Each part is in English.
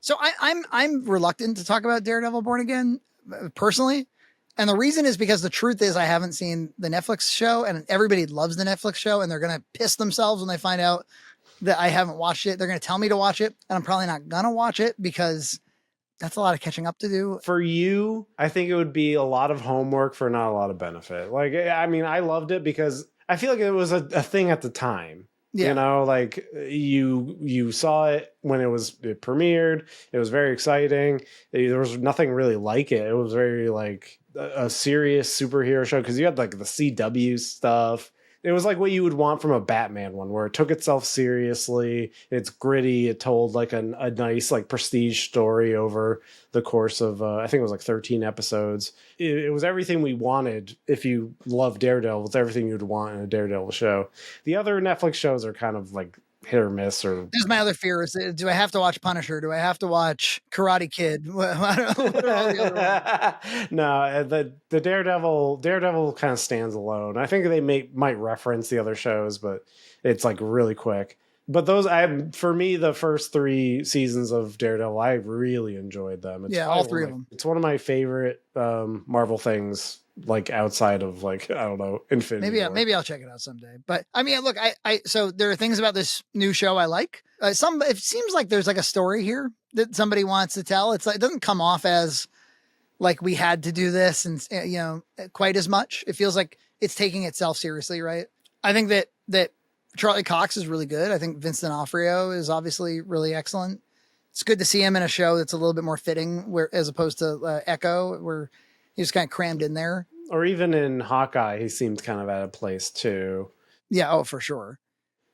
So I'm reluctant to talk about Daredevil Born Again personally. And the reason is because the truth is I haven't seen the Netflix show, and everybody loves the Netflix show, and they're going to piss themselves when they find out that I haven't watched it. They're going to tell me to watch it, and I'm probably not going to watch it because that's a lot of catching up to do. For you, I think it would be a lot of homework for not a lot of benefit. Like, I mean, I loved it because I feel like it was a thing at the time. Yeah. You know, like you saw it when it premiered. It was very exciting. There was nothing really like it. It was very like a serious superhero show because you had like the CW stuff. It was like what you would want from a Batman one, where it took itself seriously. It's gritty. It told like a nice like prestige story over the course of I think it was like 13 episodes. It was everything we wanted. If you love Daredevil, it's everything you'd want in a Daredevil show. The other Netflix shows are kind of like hit or miss. Or there's my other fear is, do I have to watch Punisher? Do I have to watch Karate Kid? What are all the other ones? No, the Daredevil kind of stands alone. I think they might reference the other shows, but it's like really quick. But for me, the first 3 seasons of Daredevil, I really enjoyed them. It's all 3 of them. It's one of my favorite Marvel things, like outside of like, I don't know, Infinity War. Maybe I'll check it out someday. But I mean, look, so there are things about this new show I like. It seems like there's like a story here that somebody wants to tell. It's like, it doesn't come off as like we had to do this and, you know, quite as much. It feels like it's taking itself seriously, right? I think that Charlie Cox is really good. I think Vince D'Onofrio is obviously really excellent. It's good to see him in a show that's a little bit more fitting, as opposed to Echo, where he was kind of crammed in there. Or even in Hawkeye, he seemed kind of out of place too. Yeah, oh, for sure.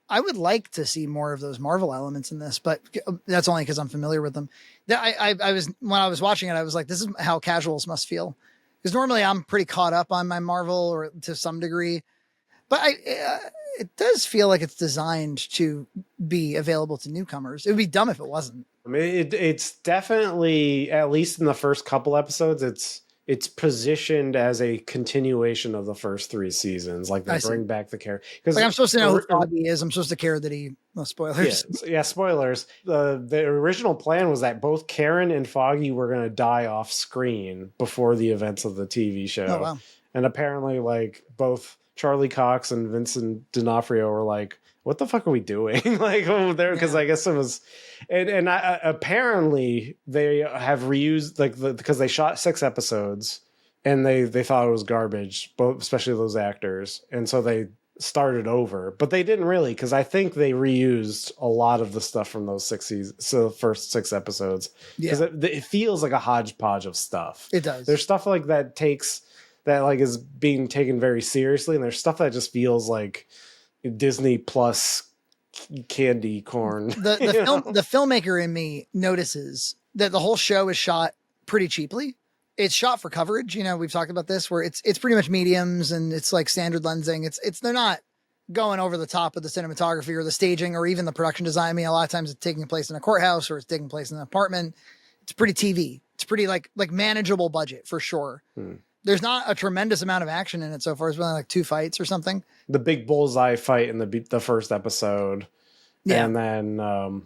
I would like to see more of those Marvel elements in this, but that's only because I'm familiar with them. When I was watching it, I was like, this is how casuals must feel. Because normally I'm pretty caught up on my Marvel, or to some degree. But it does feel like it's designed to be available to newcomers. It would be dumb if it wasn't. I mean, it's definitely, at least in the first couple episodes, it's positioned as a continuation of the first 3 seasons. Like they bring back the character. Like I'm supposed to know who Foggy is. I'm supposed to care that spoilers. Yeah, spoilers. The original plan was that both Karen and Foggy were going to die off screen before the events of the TV show. Oh, wow. And apparently, like, both Charlie Cox and Vincent D'Onofrio were like, what the fuck are we doing? Like, there, because I guess it was, and apparently they have reused, like, because they shot 6 episodes and they thought it was garbage, both, especially those actors, and so they started over, but they didn't really, because I think they reused a lot of the stuff from those 6 seasons, so the first 6 episodes, because it feels like a hodgepodge of stuff. It does. There's stuff like that is being taken very seriously, and there's stuff that just feels like Disney Plus candy corn. The filmmaker in me notices that the whole show is shot pretty cheaply. It's shot for coverage. You know, we've talked about this, where it's pretty much mediums and it's like standard lensing. They're not going over the top of the cinematography or the staging or even the production design. I mean, a lot of times it's taking place in a courthouse or it's taking place in an apartment. It's pretty TV. It's pretty like manageable budget for sure. There's not a tremendous amount of action in it so far. It's been like 2 fights or something. The big bullseye fight in the first episode. Yeah. And then, and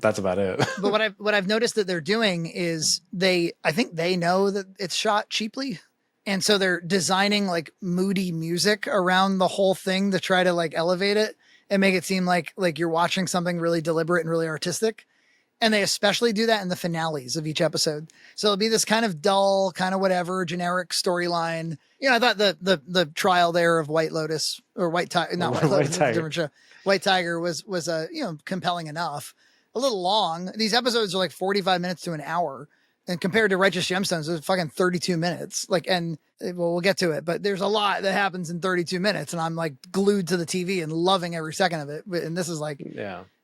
that's about it. But what I've noticed that they're doing is I think they know that it's shot cheaply. And so they're designing like moody music around the whole thing to try to like elevate it and make it seem like you're watching something really deliberate and really artistic. And they especially do that in the finales of each episode. So it'll be this kind of dull, kind of whatever, generic storyline. You know, I thought the trial there of White Lotus or White Tiger, not White Lotus, it's a different show. White Tiger was compelling enough. A little long. These episodes are like 45 minutes to an hour. And compared to Righteous Gemstones, it's fucking 32 minutes. We'll get to it, but there's a lot that happens in 32 minutes. And I'm like glued to the TV and loving every second of it. And this is like,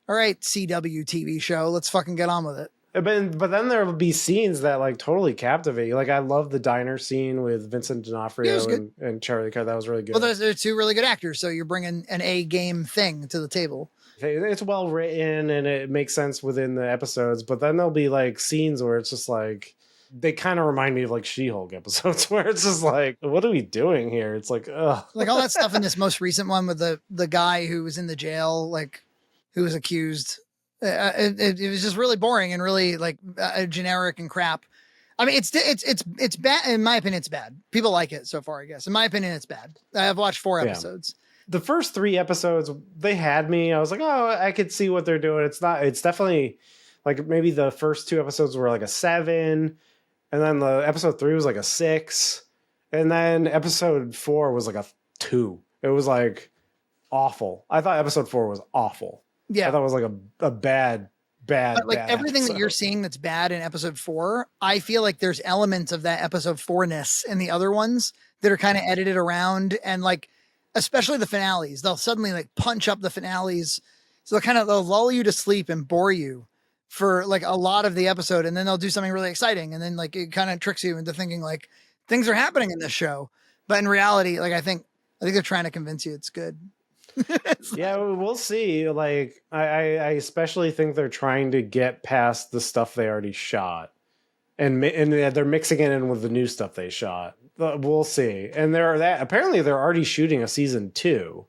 all right, CW TV show, let's fucking get on with it. But then there will be scenes that like totally captivate you. Like I love the diner scene with Vincent D'Onofrio and Charlie Cox. That was really good. Well, they're 2 really good actors, so you're bringing an A game thing to the table. It's well written and it makes sense within the episodes. But then there'll be like scenes where it's just like, they kind of remind me of like She-Hulk episodes where it's just like, what are we doing here? It's like, ugh. Like all that stuff in this most recent one with the guy who was in the jail, like who was accused It was just really boring and really like generic and crap. I mean, it's bad. In my opinion, it's bad. People like it so far, I guess. In my opinion, it's bad. I have watched 4 episodes. The first 3 episodes, they had me. I was like, oh, I could see what they're doing. It's definitely like maybe the first 2 episodes were like a 7, and then the episode 3 was like a 6, and then episode 4 was like a 2. It was like awful. I thought episode 4 was awful. Yeah. I thought it was like a bad, but like everything episode that you're seeing that's bad in episode 4, I feel like there's elements of that episode 4-ness in the other ones that are kind of edited around, and like, especially the finales, they'll suddenly like punch up the finales. So they'll lull you to sleep and bore you for like a lot of the episode. And then they'll do something really exciting. And then like, it kind of tricks you into thinking like things are happening in this show. But in reality, like, I think they're trying to convince you it's good. Yeah, we'll see. Like, I especially think they're trying to get past the stuff they already shot, and they're mixing it in with the new stuff they shot. We'll see. And apparently they're already shooting a season 2,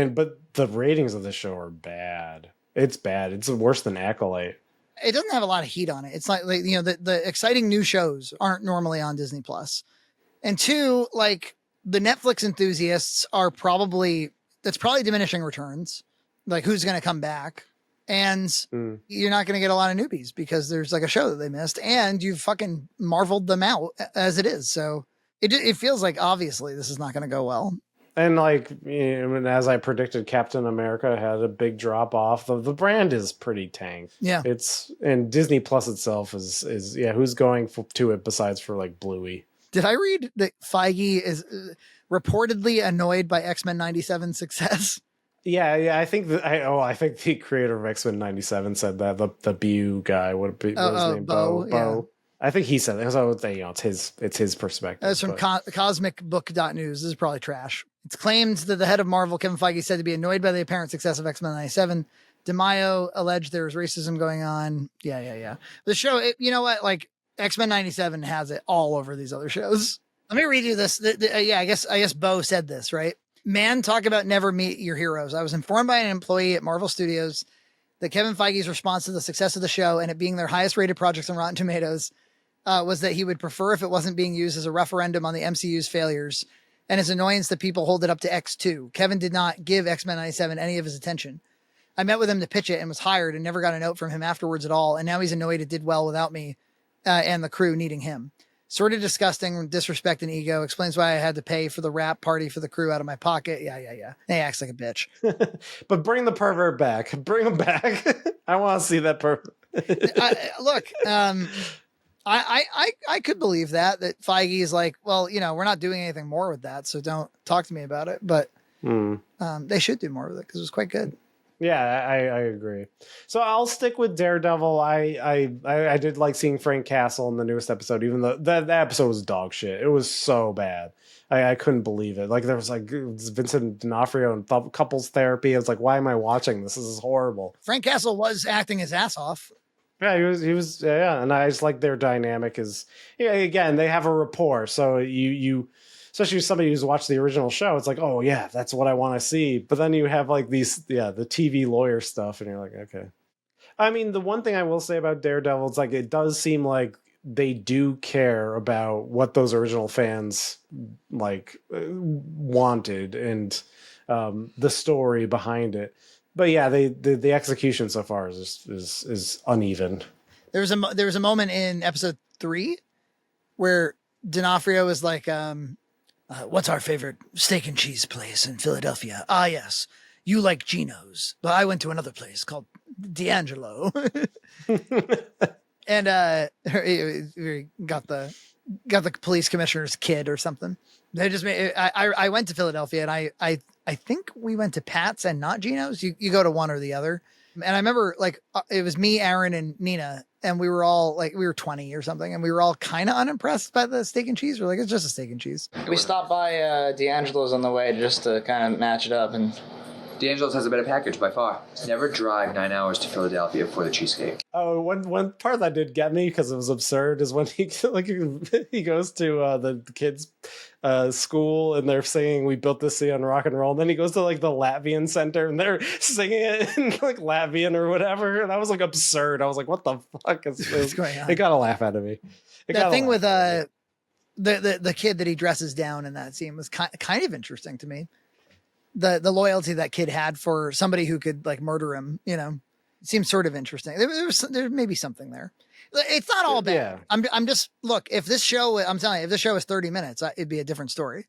but the ratings of the show are bad. It's bad. It's worse than Acolyte. It doesn't have a lot of heat on it. It's like the exciting new shows aren't normally on Disney Plus, and 2, like, the Netflix enthusiasts are that's probably diminishing returns. Like, who's going to come back? And you're not going to get a lot of newbies because there's like a show that they missed, and you've fucking marveled them out as it is. So it feels like obviously this is not going to go well. And like, as I predicted, Captain America had a big drop off. The brand is pretty tanked. Yeah. And Disney Plus itself is who's going to it besides for like Bluey? Did I read that Feige is reportedly annoyed by X-Men 97's success? Yeah. I think I think the creator of X-Men 97 said that. The BU guy, what was his name? Bo. Yeah. I think he said that. So it's his perspective. That's from cosmicbook.news. This is probably trash. It's claimed that the head of Marvel, Kevin Feige, said to be annoyed by the apparent success of X-Men 97. DeMaio alleged there was racism going on. Yeah. The show, you know what? Like, X-Men 97 has it all over these other shows. Let me read you this. I guess Bo said this, right? Man, talk about never meet your heroes. I was informed by an employee at Marvel Studios that Kevin Feige's response to the success of the show and it being their highest rated projects on Rotten Tomatoes was that he would prefer if it wasn't being used as a referendum on the MCU's failures and his annoyance that people hold it up to X2. Kevin did not give X-Men 97 any of his attention. I met with him to pitch it and was hired and never got a note from him afterwards at all. And now he's annoyed it did well without me and the crew needing him. Sort of disgusting, disrespect and ego. Explains why I had to pay for the wrap party for the crew out of my pocket. Yeah. He acts like a bitch. But bring the pervert back. Bring him back. I want to see that pervert. Look, I could believe that Feige is like, well, we're not doing anything more with that, so don't talk to me about it. But they should do more with it because it was quite good. Yeah, I agree. So I'll stick with Daredevil. I did like seeing Frank Castle in the newest episode, even though that episode was dog shit. It was so bad. I couldn't believe it. Like, there was like Vincent D'Onofrio and couples therapy. I was like, why am I watching this? This is horrible. Frank Castle was acting his ass off. Yeah, he was. Yeah, and I just like their dynamic is. Yeah, again, they have a rapport. So you especially somebody who's watched the original show, it's like, oh yeah, that's what I want to see. But then you have like the TV lawyer stuff, and you're like, okay. I mean, the one thing I will say about Daredevil, it's like it does seem like they do care about what those original fans like wanted and the story behind it. But yeah, the execution so far is uneven. There was a moment in episode 3 where D'Onofrio was like, what's our favorite steak and cheese place in Philadelphia? Ah, yes. You like Gino's, but I went to another place called D'Angelo. And we got the police commissioner's kid or something. They just made. I went to Philadelphia, and I think we went to Pat's and not Gino's. You go to one or the other. And I remember like it was me, Aaron, and Nina, and we were all like, we were 20 or something, and we were all kind of unimpressed by the steak and cheese. We're like, it's just a steak and cheese. We stopped by D'Angelo's on the way just to kind of match it up. And D'Angelo's has a better package by far. Never drive 9 hours to Philadelphia for the cheesecake. Oh, one part that did get me because it was absurd is when he he goes to the kids' school and they're singing "We Built This City on Rock and Roll." And then he goes to like the Latvian center and they're singing it in like Latvian or whatever. And that was like absurd. I was like, "What the fuck is this?" What's going on? It got a laugh out of me. That thing with the kid that he dresses down in that scene was kind of interesting to me. The loyalty that kid had for somebody who could like murder him, you know, it seems sort of interesting. There may be something there. It's not all bad. Yeah. I'm just, look, if this show, I'm telling you, if this show is 30 minutes, it'd be a different story.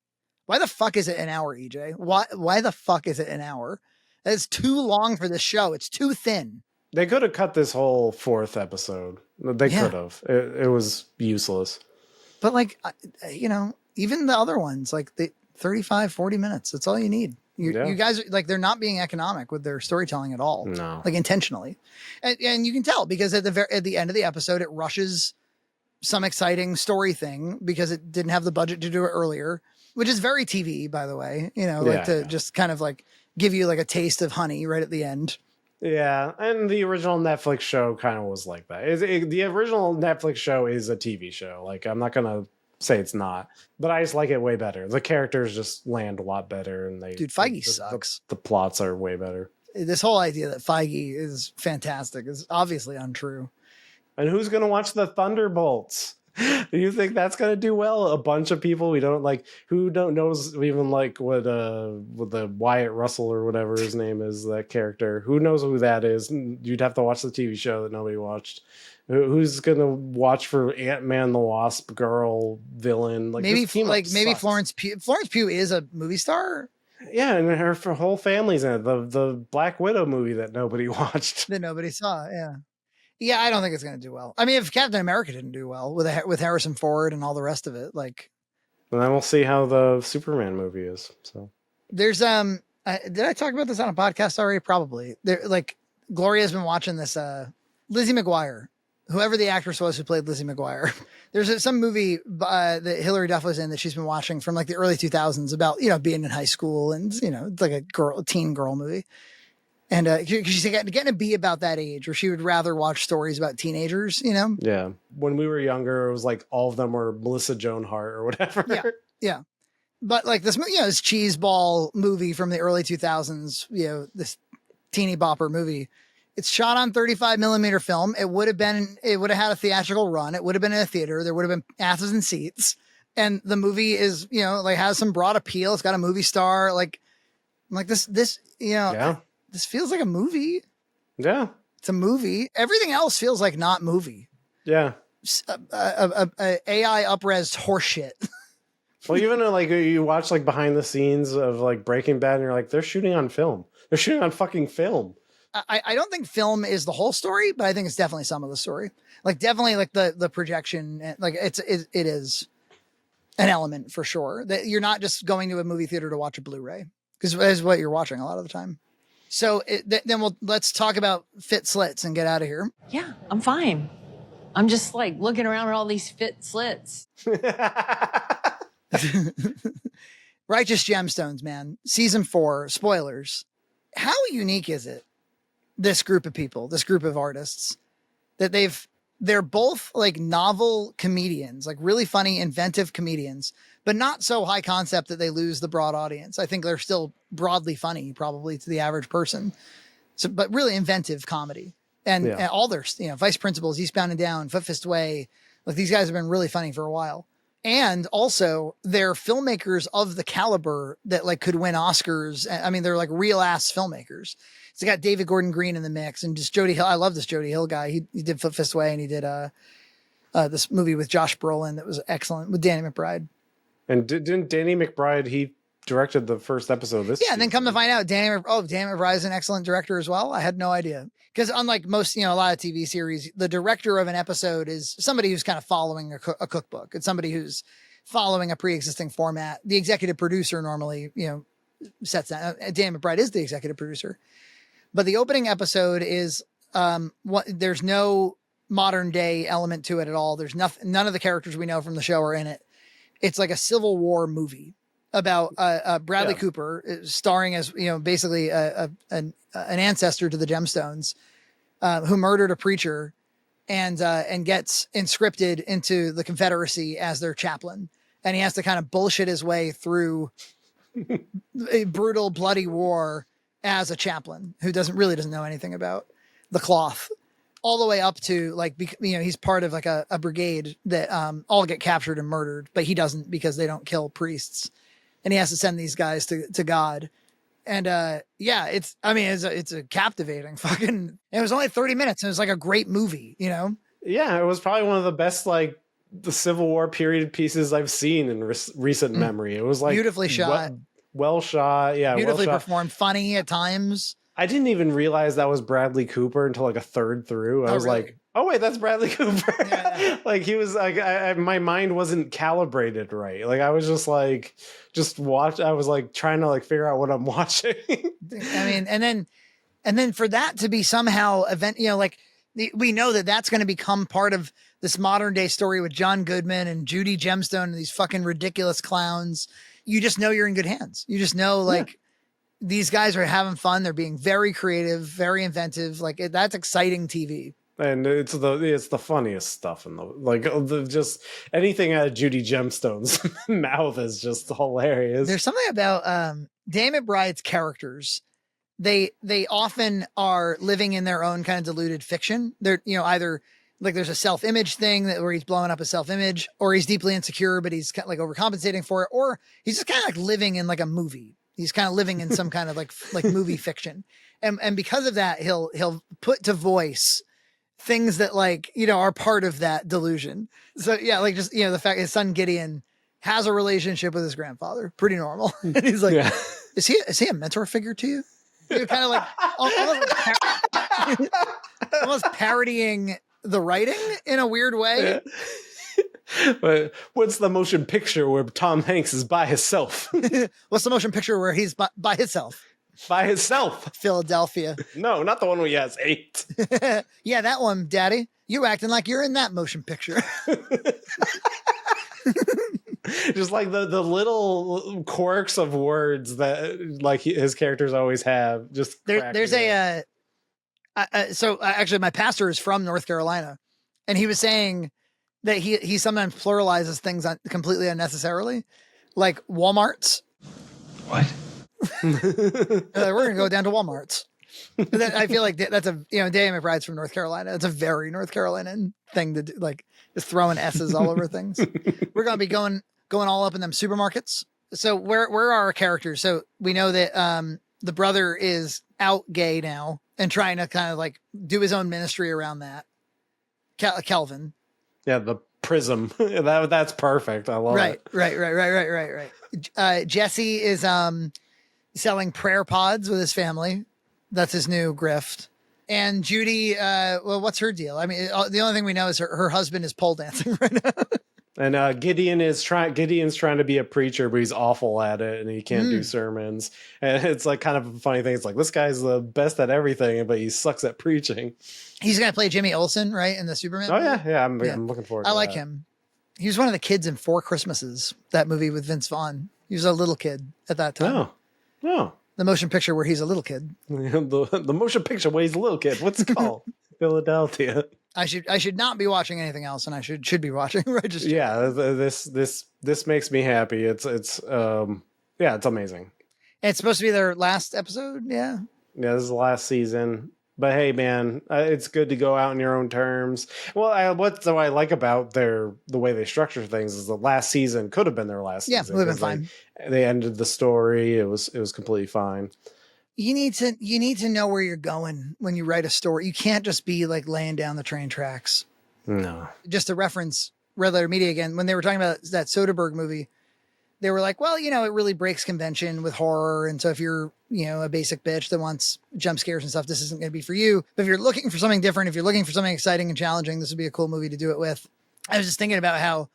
Why the fuck is it an hour, EJ? Why the fuck is it an hour? It's too long for this show. It's too thin. They could have cut this whole 4th episode. They could have. It was useless. But like, you know, even the other ones, like the 35, 40 minutes, that's all you need. You guys, like, they're not being economic with their storytelling at all. No. Like intentionally. And you can tell because at the end of the episode, it rushes some exciting story thing because it didn't have the budget to do it earlier, which is very TV, by the way, you know, like just kind of like give you like a taste of honey right at the end. Yeah, and the original Netflix show kind of was like that. The original Netflix show is a TV show. Like, I'm not going to say it's not, but I just like it way better. The characters just land a lot better, and Dude, Feige sucks. The plots are way better. This whole idea that Feige is fantastic is obviously untrue. And who's going to watch the Thunderbolts? Do you think that's going to do well? A bunch of people we don't like, who don't knows even like what the Wyatt Russell or whatever his name is, that character. Who knows who that is? You'd have to watch the TV show that nobody watched. Who's going to watch for Ant-Man the Wasp girl villain? Like, maybe Florence Pugh. Florence Pugh is a movie star. Yeah, and her whole family's in it. The Black Widow movie that nobody watched. That nobody saw, yeah. Yeah, I don't think it's going to do well. I mean, if Captain America didn't do well with Harrison Ford and all the rest of it, like, and then we'll see how the Superman movie is. So there's did I talk about this on a podcast already? Probably. There, like, Gloria's been watching this Lizzie McGuire, whoever the actress was who played Lizzie McGuire. There's some movie that Hilary Duff was in that she's been watching from like the early 2000s about, you know, being in high school and, you know, it's like a teen girl movie. And she's getting to be about that age where she would rather watch stories about teenagers, you know? Yeah. When we were younger, it was like all of them were Melissa Joan Hart or whatever. Yeah. Yeah. But like this, you know, this cheeseball movie from the early 2000s, you know, this teeny bopper movie, it's shot on 35 millimeter film. It would have had a theatrical run. It would have been in a theater. There would have been asses and seats. And the movie is, you know, like has some broad appeal. It's got a movie star. Like this, you know, yeah. This feels like a movie. Yeah. It's a movie. Everything else feels like not movie. Yeah. AI up-res horseshit. Well, even like you watch like behind the scenes of like Breaking Bad and you're like, they're shooting on film. They're shooting on fucking film. I don't think film is the whole story, but I think it's definitely some of the story. Like definitely like the projection, like it is an element for sure that you're not just going to a movie theater to watch a Blu-ray because that's what you're watching a lot of the time. So then let's talk about fit slits and get out of here. Yeah, I'm fine. I'm just like looking around at all these fit slits. Righteous Gemstones, man. Season 4, spoilers. How unique is it? This group of people, this group of artists, that they're both like novel comedians, like really funny, inventive comedians, but not so high concept that they lose the broad audience. I think they're still broadly funny, probably to the average person. So, but really inventive comedy and all their, you know, Vice Principals, Eastbound and Down, Foot Fist Way. Like these guys have been really funny for a while. And also they're filmmakers of the caliber that like could win Oscars. I mean, they're like real ass filmmakers. It's got David Gordon Green in the mix and just Jody Hill. I love this Jody Hill guy. He did Foot Fist Way and he did this movie with Josh Brolin that was excellent with Danny McBride. And didn't Danny McBride, he directed the first episode of this season. And then come to find out Danny McBride is an excellent director as well. I had no idea. Because unlike most, you know, a lot of TV series, the director of an episode is somebody who's kind of following a cookbook. It's somebody who's following a pre-existing format. The executive producer normally, you know, sets that. Danny McBride is the executive producer. But the opening episode is there's no modern day element to it at all. There's none of the characters we know from the show are in it. It's like a Civil War movie about Bradley Yeah. Cooper starring as, basically an ancestor to the Gemstones, who murdered a preacher and gets inscripted into the Confederacy as their chaplain. And he has to kind of bullshit his way through a brutal, bloody war as a chaplain who doesn't know anything about the cloth, all the way up to he's part of like a brigade that all get captured and murdered, but he doesn't, because they don't kill priests, and he has to send these guys to God. And it's a captivating fucking. It was only 30 minutes, and it was like a great movie, Yeah, it was probably one of the best the Civil War period pieces I've seen in recent memory. It was beautifully shot, well shot, yeah, beautifully performed, funny at times. I didn't even realize that was Bradley Cooper until like a third through. I was really? like, oh wait, that's Bradley Cooper. Yeah. Like he was like, my mind wasn't calibrated right. Like I was just I was like trying to figure out what I'm watching. I mean, and then for that to be somehow we know that that's going to become part of this modern day story with John Goodman and Judy Gemstone and these fucking ridiculous clowns. You just know you're in good hands. You just know these guys are having fun. They're being very creative, very inventive. That's exciting TV. And it's the funniest stuff in just anything out of Judy Gemstone's mouth is just hilarious. There's something about Danny McBride's characters. They often are living in their own kind of deluded fiction. They're either there's a self-image thing where he's blowing up his self-image, or he's deeply insecure but he's kind of overcompensating for it, or he's just kind of living in a movie. He's kind of living in some kind of movie fiction. And because of that, he'll put to voice things that are part of that delusion. So yeah, the fact his son Gideon has a relationship with his grandfather, pretty normal. And he's like, yeah. Is he a mentor figure to you? You're kind of almost parodying the writing in a weird way. Yeah. But what's the motion picture where Tom Hanks is by himself? What's the motion picture where he's by himself? By himself. Philadelphia. No, not the one where he has 8. Yeah, that one, Daddy. You acting like you're in that motion picture. Just the little quirks of words that his characters always have. Just there's so actually my pastor is from North Carolina, and he was saying that he sometimes pluralizes things completely unnecessarily, like Walmarts. What? We're gonna go down to Walmarts. I feel like that's Danny McBride's from North Carolina. It's a very North Carolinian thing to do, just throwing S's all over things. We're gonna be going all up in them supermarkets. So where are our characters? So we know that the brother is out gay now and trying to kind of do his own ministry around that. Kelvin. Yeah, the prism. That's perfect. I love it. Right. Jesse is selling prayer pods with his family. That's his new grift. And Judy, what's her deal? I mean, the only thing we know is her husband is pole dancing right now. And Gideon's trying to be a preacher, but he's awful at it and he can't do sermons. And it's kind of a funny thing. It's this guy's the best at everything, but he sucks at preaching. He's going to play Jimmy Olsen, right? In the Superman movie? Yeah. I'm looking forward to I that. like him. He was one of the kids in 4 Christmases, that movie with Vince Vaughn. He was a little kid at that time. Oh. The motion picture where he's a little kid. the motion picture where he's a little kid. What's it called? Philadelphia. I should not be watching anything else, and I should be watching Register. Yeah, this makes me happy. It's amazing. It's supposed to be their last episode. Yeah, this is the last season. But hey, man, it's good to go out on your own terms. Well, what I like about the way they structure things is the last season could have been their last season. Yeah, it would have been fine. They ended the story. It was completely fine. You need to know where you're going when you write a story. You can't just be laying down the train tracks. No. Just to reference Red Letter Media again, when they were talking about that Soderbergh movie, they were like, well, it really breaks convention with horror. And so if you're, a basic bitch that wants jump scares and stuff, this isn't going to be for you. But if you're looking for something different, if you're looking for something exciting and challenging, this would be a cool movie to do it with. I was just thinking about how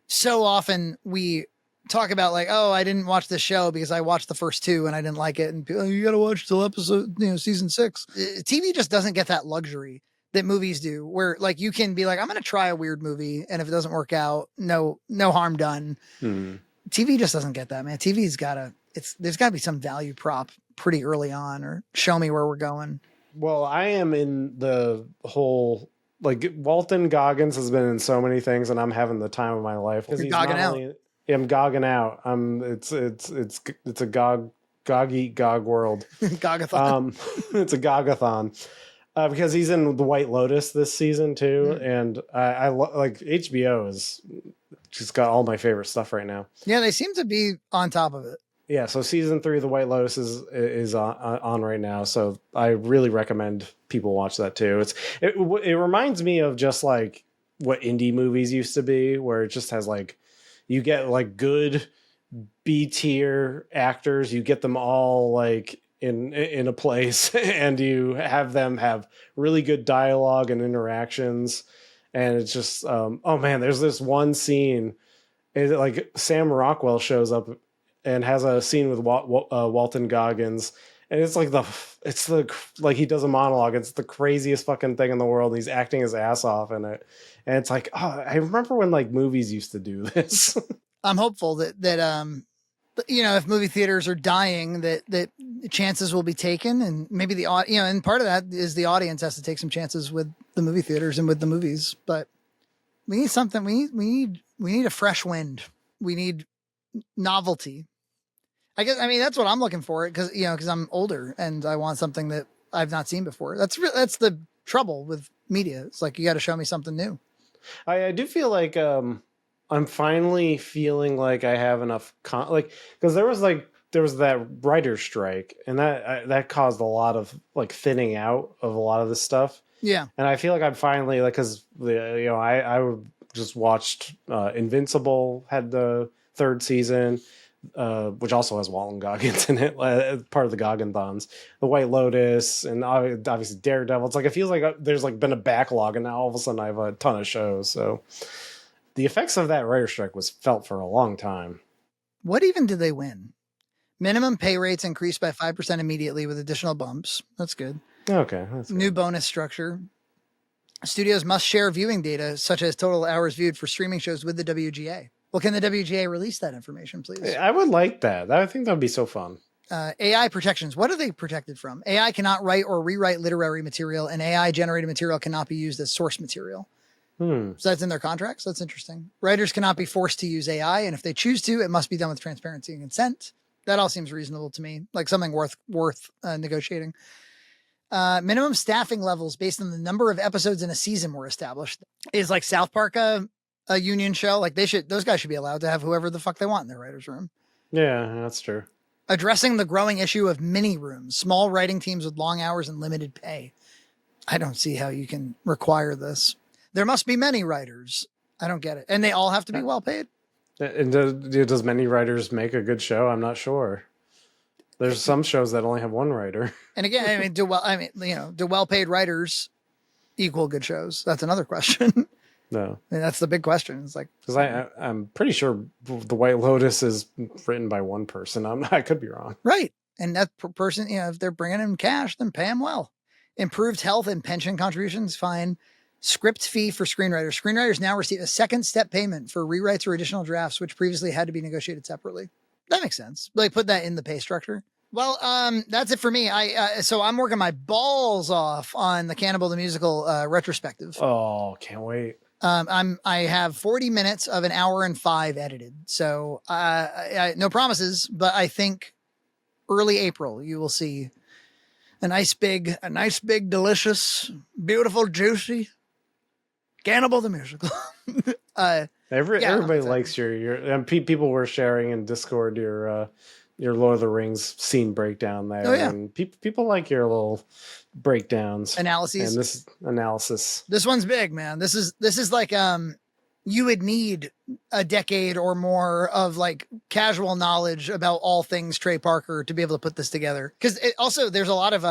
so often we talk about oh, I didn't watch this show because I watched the first 2 and I didn't like it. And you got to watch till episode, season 6. TV just doesn't get that luxury that movies do, where you can be I'm going to try a weird movie. And if it doesn't work out, no harm done. TV just doesn't get that, man. TV's there's gotta be some value prop pretty early on, or show me where we're going. Well, I am in the whole, like, Walton Goggins has been in so many things, and I'm having the time of my life because You're he's gogging not out. only. I'm gogging out. It's a gog eat gog world. Gogathon. It's a gogathon. Because he's in the White Lotus this season too, and I like HBO is just got all my favorite stuff right now. Yeah, they seem to be on top of it. Yeah, so season 3 of the White Lotus is on right now, so I really recommend people watch that too. It reminds me of just like what indie movies used to be, where it just has like you get like good B tier actors, you get them all like in a place, and you have them have really good dialogue and interactions, and it's just oh man, there's this one scene, like Sam Rockwell shows up and has a scene with Walton Goggins, and it's like like he does a monologue. It's the craziest fucking thing in the world. He's acting his ass off in it, and it's like, oh, I remember when like movies used to do this. I'm hopeful that if movie theaters are dying, that chances will be taken, and maybe and part of that is the audience has to take some chances with the movie theaters and with the movies. But we need something. We need a fresh wind. We need novelty. I guess. I mean, that's what I'm looking for, because I'm older and I want something that I've not seen before. That's the trouble with media. It's like you got to show me something new. I do feel like I'm finally feeling like I have enough because there was that writer's strike, and that caused a lot of like thinning out of a lot of this stuff. Yeah, and I feel like I'm finally like, because I just watched Invincible had the 3rd season, which also has Walton Goggins in it, part of the Gogginthons, the White Lotus, and obviously Daredevil. It's like it feels like there's like been a backlog, and now all of a sudden I have a ton of shows. So the effects of that writer strike was felt for a long time. What even did they win? Minimum pay rates increased by 5% immediately with additional bumps. That's good. Okay. That's New good. bonus structure. Studios must share viewing data, such as total hours viewed for streaming shows, with the WGA. Well, can the WGA release that information, please? I would like that. I think that would be so fun. AI protections. What are they protected from? AI cannot write or rewrite literary material, and AI-generated material cannot be used as source material. So that's in their contracts. That's interesting. Writers cannot be forced to use AI, and if they choose to, it must be done with transparency and consent. That all seems reasonable to me, like something worth negotiating. Minimum staffing levels based on the number of episodes in a season were established. Is like South Park a union show? Like those guys should be allowed to have whoever the fuck they want in their writer's room. Yeah, that's true. Addressing the growing issue of mini rooms, small writing teams with long hours and limited pay. I don't see how you can require this. There must be many writers. I don't get it. And they all have to be well paid. And does many writers make a good show? I'm not sure. There's some shows that only have one writer. And again, I mean, do well paid writers equal good shows? That's another question. No. I mean, that's the big question. It's like, because I'm pretty sure the White Lotus is written by one person. I could be wrong. Right. And that person, if they're bringing in cash, then pay them well. Improved health and pension contributions, fine. Script fee for screenwriters. Screenwriters now receive a second step payment for rewrites or additional drafts, which previously had to be negotiated separately. That makes sense. Like put that in the pay structure. Well, that's it for me. So I'm working my balls off on the Cannibal the Musical retrospective. Oh, can't wait. I have 40 minutes of an hour and 5 edited. So no promises, but I think early April you will see a nice big, delicious, beautiful, juicy Cannibal the Musical. Everybody likes your and people were sharing in Discord your Lord of the Rings scene breakdown there. Oh, yeah. And people like your little breakdowns, analyses, and this analysis. This one's big, man. This is like you would need a decade or more of like casual knowledge about all things Trey Parker to be able to put this together. Because also there's a lot of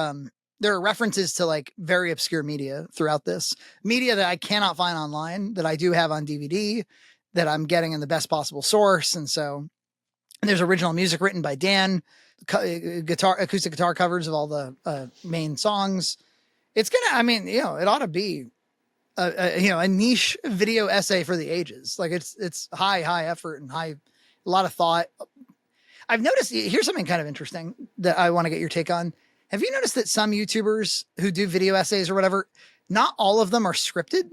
there are references to like very obscure media throughout this, media that I cannot find online that I do have on DVD that I'm getting in the best possible source. And so there's original music written by Dan, acoustic guitar covers of all the main songs. It's it ought to be a niche video essay for the ages. Like it's high effort and high a lot of thought. I've noticed, here's something kind of interesting that I want to get your take on. Have you noticed that some YouTubers who do video essays or whatever, not all of them are scripted?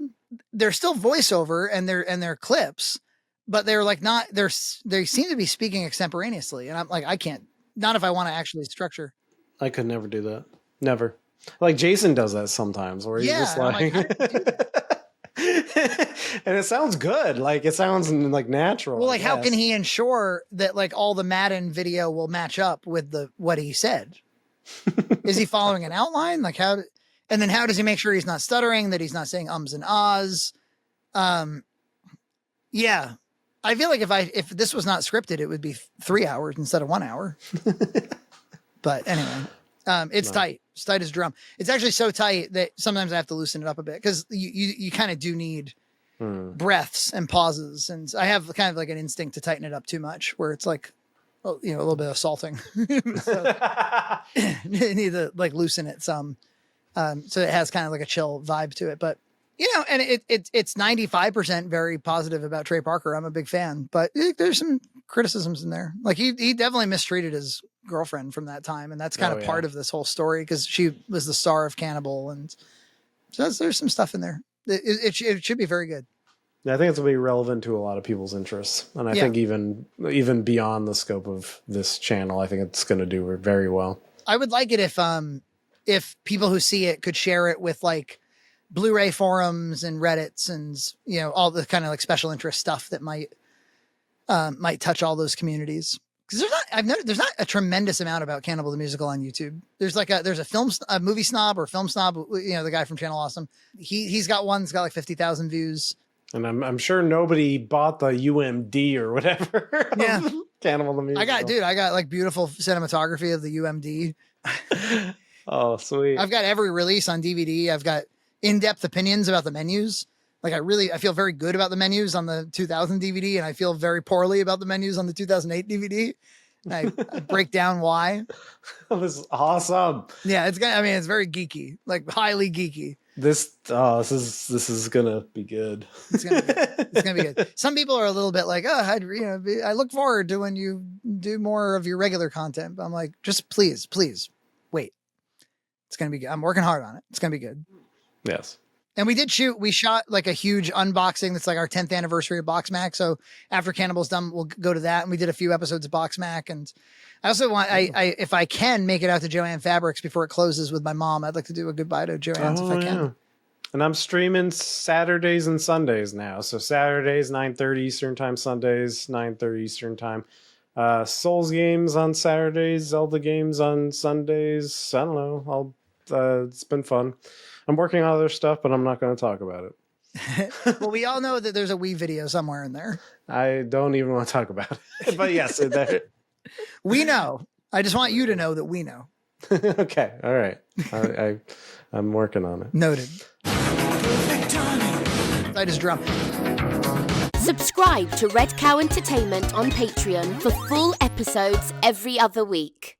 They're still voiceover and they're clips, but they're like they seem to be speaking extemporaneously. And I'm like, I can't, not if I want to actually structure. I could never do that. Never. Like Jason does that sometimes where he's just like, and it sounds good. Like it sounds like natural. Well, like how can he ensure that like all the Madden video will match up with what he said? Is he following an outline? Like how does he make sure he's not stuttering, that he's not saying ums and ahs? Yeah. I feel like if this was not scripted, it would be 3 hours instead of 1 hour. But anyway, it's tight. It's tight as a drum. It's actually so tight that sometimes I have to loosen it up a bit because you kind of do need breaths and pauses. And I have kind of like an instinct to tighten it up too much where it's like, well, a little bit of salting. So you need to like loosen it some. So it has kind of like a chill vibe to it, but and it's 95% very positive about Trey Parker. I'm a big fan, but there's some criticisms in there. Like he definitely mistreated his girlfriend from that time. And that's kind of part of this whole story because she was the star of Cannibal. And so there's some stuff in there. It should be very good. Yeah, I think it's going to be relevant to a lot of people's interests. And I think even beyond the scope of this channel, I think it's going to do very well. I would like it if people who see it could share it with like Blu-ray forums and Reddits and, all the kind of like special interest stuff that might touch all those communities. Cause there's not a tremendous amount about Cannibal the Musical on YouTube. There's a movie snob or film snob, the guy from Channel Awesome. He's got one that's got like 50,000 views. And I'm sure nobody bought the UMD or whatever. Yeah. Cannibal the Musical. I got like beautiful cinematography of the UMD. Oh, sweet. I've got every release on DVD. I've got in-depth opinions about the menus. Like I feel very good about the menus on the 2000 DVD and I feel very poorly about the menus on the 2008 DVD. And I break down why. This is awesome. Yeah, it's very geeky, like highly geeky. This is gonna be good. It's gonna be good. Some people are a little bit like, oh, I look forward to when you do more of your regular content. But I'm like, just please wait. It's gonna be good. I'm working hard on it. It's gonna be good. Yes. And we shot like a huge unboxing. That's like our 10th anniversary of Box Mac. So after Cannibal's done, we'll go to that. And we did a few episodes of Box Mac. And I also want, if I can make it out to Joanne Fabrics before it closes with my mom, I'd like to do a goodbye to Joanne's if I can. And I'm streaming Saturdays and Sundays now. So Saturdays, 9:30 Eastern time, Sundays, 9:30 Eastern time. Souls games on Saturdays, Zelda games on Sundays. I don't know. It's been fun. I'm working on other stuff, but I'm not going to talk about it. Well, we all know that there's a Wii video somewhere in there. I don't even want to talk about it. But yes, we know. I just want you to know that we know. Okay. All right. I'm working on it. Noted. I just dropped. Subscribe to Red Cow Entertainment on Patreon for full episodes every other week.